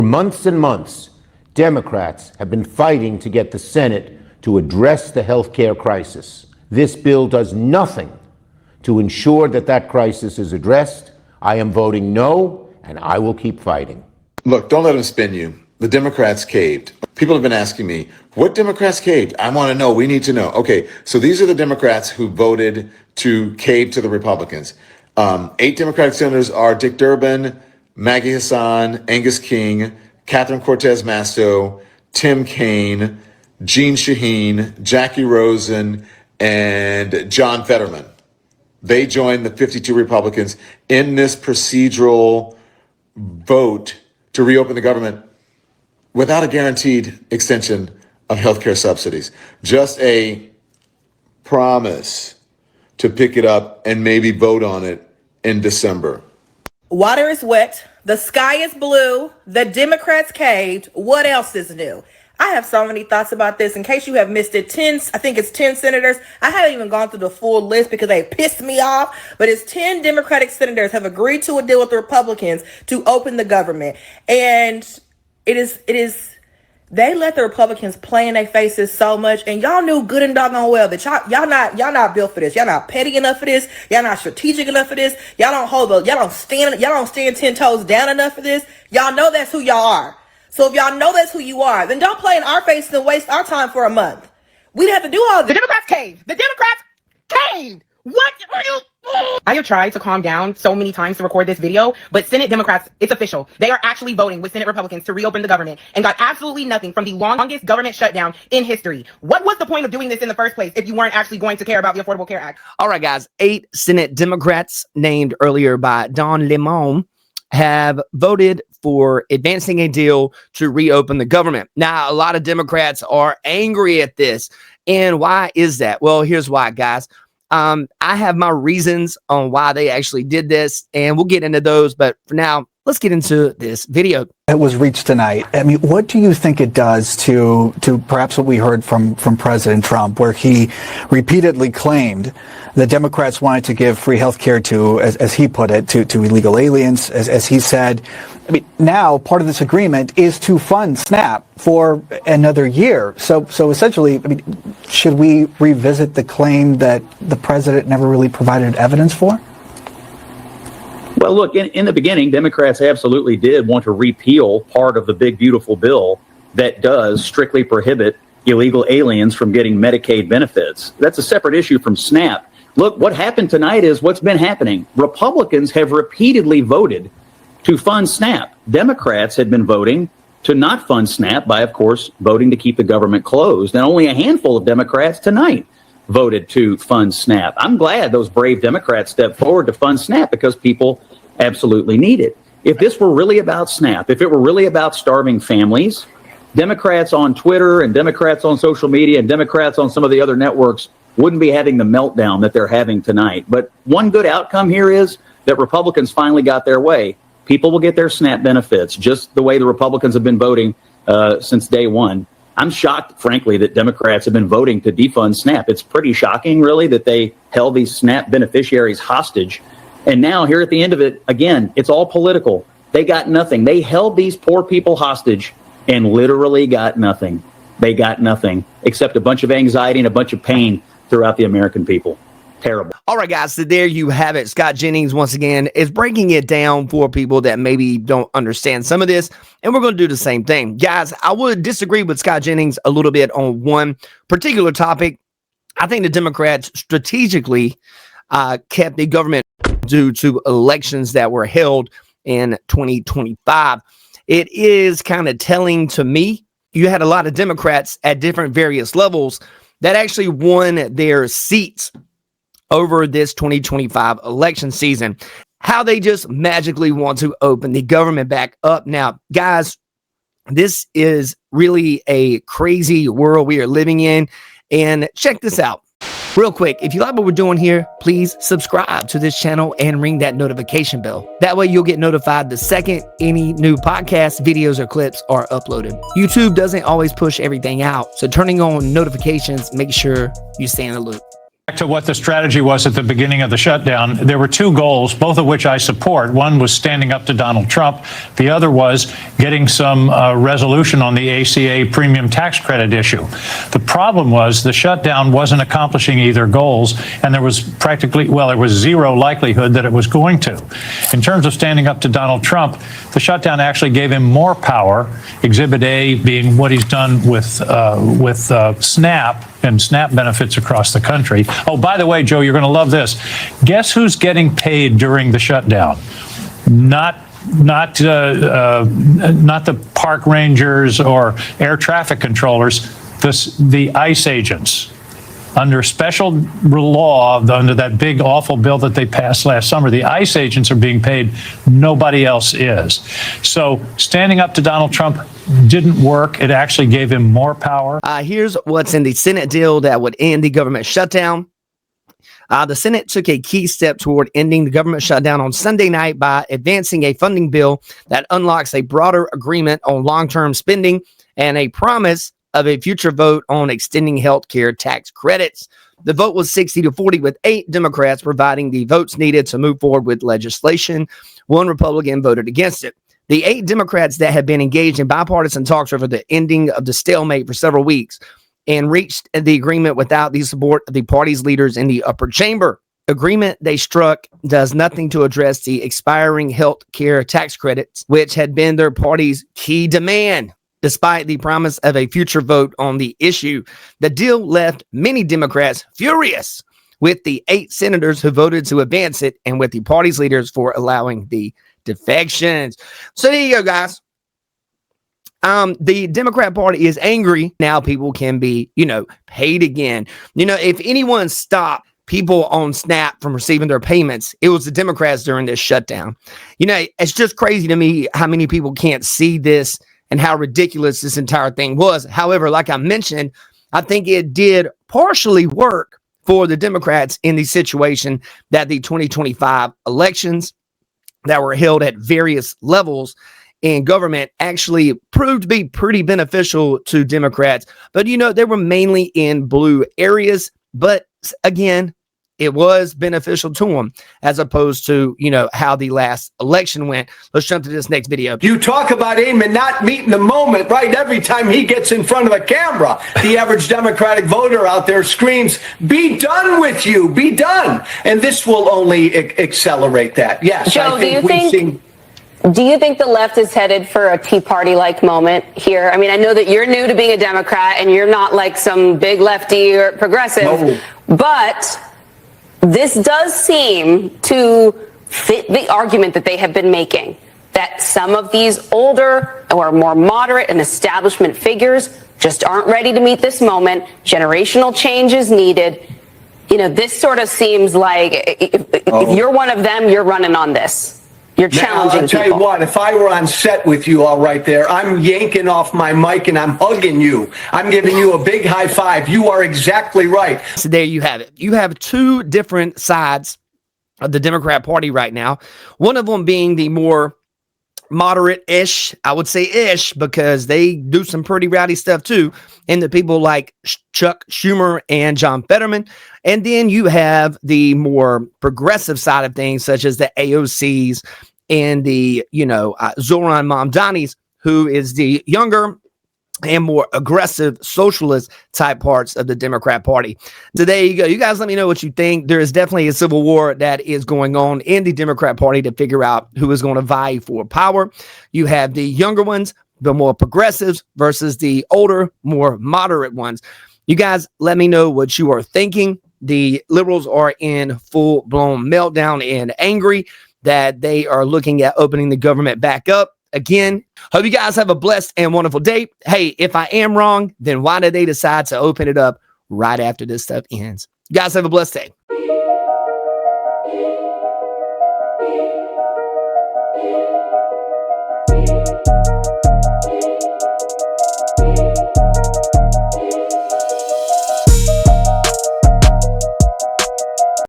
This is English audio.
For months and months, Democrats have been fighting to get the Senate to address the health care crisis. This bill does nothing to ensure that that crisis is addressed. I am voting no, and I will keep fighting. Look, don't let them spin you. The Democrats caved. People have been asking me, what Democrats caved? I want to know. We need to know. Okay, so these are the Democrats who voted to cave to the Republicans. 8 Democratic senators are Dick Durbin, Maggie Hassan, Angus King, Catherine Cortez Masto, Tim Kaine, Jeanne Shaheen, Jackie Rosen, and John Fetterman. They joined the 52 Republicans in this procedural vote to reopen the government without a guaranteed extension of healthcare subsidies. Just a promise to pick it up and maybe vote on it in December. Water is wet. The sky is blue. The Democrats caved. What else is new? I have so many thoughts about this. In case you have missed it, 10 senators. I haven't even gone through the full list because they pissed me off. But it's 10 Democratic senators have agreed to a deal with the Republicans to open the government. And it is they let the Republicans play in their faces so much, and y'all knew good and doggone well that y'all not built for this. Y'all not petty enough for this. Y'all not strategic enough for this. Y'all don't stand 10 toes down enough for this. Y'all know that's who y'all are. So if y'all know that's who you are, then don't play in our faces and waste our time for a month. We didn't have to do all this. The Democrats caved. The Democrats caved. What are you? I have tried to calm down so many times to record this video, but Senate Democrats, it's official. They are actually voting with Senate Republicans to reopen the government and got absolutely nothing from the longest government shutdown in history. What was the point of doing this in the first place if you weren't actually going to care about the Affordable Care Act? All right, guys. 8 Senate Democrats named earlier by Don Lemon have voted for advancing a deal to reopen the government. Now, a lot of Democrats are angry at this. And why is that? Well, here's why, guys. I have my reasons on why they actually did this, and we'll get into those. But for now, let's get into this video. It was reached tonight. I mean, what do you think it does to perhaps what we heard from President Trump, where he repeatedly claimed the Democrats wanted to give free health care to, as he put it, to illegal aliens, as he said. I mean, now part of this agreement is to fund SNAP for another year. So essentially, I mean, should we revisit the claim that the president never really provided evidence for? Well, look, in the beginning, Democrats absolutely did want to repeal part of the big, beautiful bill that does strictly prohibit illegal aliens from getting Medicaid benefits. That's a separate issue from SNAP. Look, what happened tonight is what's been happening. Republicans have repeatedly voted to fund SNAP. Democrats had been voting to not fund SNAP by, of course, voting to keep the government closed. And only a handful of Democrats tonight voted to fund SNAP. I'm glad those brave Democrats stepped forward to fund SNAP because people absolutely need it. If this were really about SNAP, if it were really about starving families, Democrats on Twitter and Democrats on social media and Democrats on some of the other networks wouldn't be having the meltdown that they're having tonight. But one good outcome here is that Republicans finally got their way. People will get their SNAP benefits, just the way the Republicans have been voting since day one. I'm shocked, frankly, that Democrats have been voting to defund SNAP. It's pretty shocking, really, that they held these SNAP beneficiaries hostage. And now, here at the end of it, again, it's all political. They got nothing. They held these poor people hostage and literally got nothing. They got nothing except a bunch of anxiety and a bunch of pain throughout the American people. Terrible. All right, guys. So there you have it. Scott Jennings, once again, is breaking it down for people that maybe don't understand some of this. And we're going to do the same thing. Guys, I would disagree with Scott Jennings a little bit on one particular topic. I think the Democrats strategically kept the government due to elections that were held in 2025. It is kind of telling to me. You had a lot of Democrats at different various levels that actually won their seats over this 2025 election season. How they just magically want to open the government back up. Now, guys, this is really a crazy world we are living in. And check this out. Real quick, if you like what we're doing here, please subscribe to this channel and ring that notification bell. That way you'll get notified the second any new podcast, videos, or clips are uploaded. YouTube doesn't always push everything out, so turning on notifications, make sure you stay in the loop. Back to what the strategy was at the beginning of the shutdown, there were two goals, both of which I support. One was standing up to Donald Trump. The other was getting some resolution on the ACA premium tax credit issue. The problem was the shutdown wasn't accomplishing either goals, and there was there was zero likelihood that it was going to. In terms of standing up to Donald Trump, the shutdown actually gave him more power, Exhibit A being what he's done with SNAP and SNAP benefits across the country. Oh, by the way, Joe, you're going to love this. Guess who's getting paid during the shutdown? Not the park rangers or air traffic controllers, the ICE agents. Under special law, under that big awful bill that they passed last summer, the ICE agents are being paid. Nobody else is. So standing up to Donald Trump didn't work. It actually gave him more power. Here's what's in the Senate deal that would end the government shutdown. The Senate took a key step toward ending the government shutdown on Sunday night by advancing a funding bill that unlocks a broader agreement on long-term spending and a promise of a future vote on extending health care tax credits. The vote was 60-40, with 8 Democrats providing the votes needed to move forward with legislation. 1 Republican voted against it. The 8 Democrats that had been engaged in bipartisan talks over the ending of the stalemate for several weeks and reached the agreement without the support of the party's leaders in the upper chamber. Agreement they struck does nothing to address the expiring health care tax credits, which had been their party's key demand. Despite the promise of a future vote on the issue, the deal left many Democrats furious with the 8 senators who voted to advance it and with the party's leaders for allowing the defections. So there you go, guys. The Democrat Party is angry. Now people can be, paid again. If anyone stopped people on SNAP from receiving their payments, it was the Democrats during this shutdown. It's just crazy to me how many people can't see this and how ridiculous this entire thing was. However, like I mentioned, I think it did partially work for the Democrats in the situation that the 2025 elections that were held at various levels in government actually proved to be pretty beneficial to Democrats. But, they were mainly in blue areas. But again, it was beneficial to them as opposed to, how the last election went. Let's jump to this next video. You talk about aim and not meeting the moment, right? Every time he gets in front of a camera, the average Democratic voter out there screams, "Be done with you, be done." And this will only accelerate that. Yes, Joe, I think do you think the left is headed for a Tea Party-like moment here? I mean, I know that you're new to being a Democrat and you're not like some big lefty or progressive, but this does seem to fit the argument that they have been making, that some of these older or more moderate and establishment figures just aren't ready to meet this moment. Generational change is needed. This sort of seems like if you're one of them, you're running on this. You're challenging I'll tell you what, if I were on set with you all right there, I'm yanking off my mic and I'm hugging you. I'm giving you a big high five. You are exactly right. So there you have it. You have 2 different sides of the Democrat Party right now. One of them being the more moderate-ish, I would say ish, because they do some pretty rowdy stuff too. And the people like Chuck Schumer and John Fetterman. And then you have the more progressive side of things, such as the AOCs and the, Zoran Mamdani's, who is the younger and more aggressive socialist type parts of the Democrat Party. So there you go. You guys let me know what you think. There is definitely a civil war that is going on in the Democrat Party to figure out who is going to vie for power. You have the younger ones, the more progressives, versus the older, more moderate ones. You guys let me know what you are thinking. The liberals are in full-blown meltdown and angry that they are looking at opening the government back up. Again, hope you guys have a blessed and wonderful day. Hey, if I am wrong, then why did they decide to open it up right after this stuff ends? You guys have a blessed day.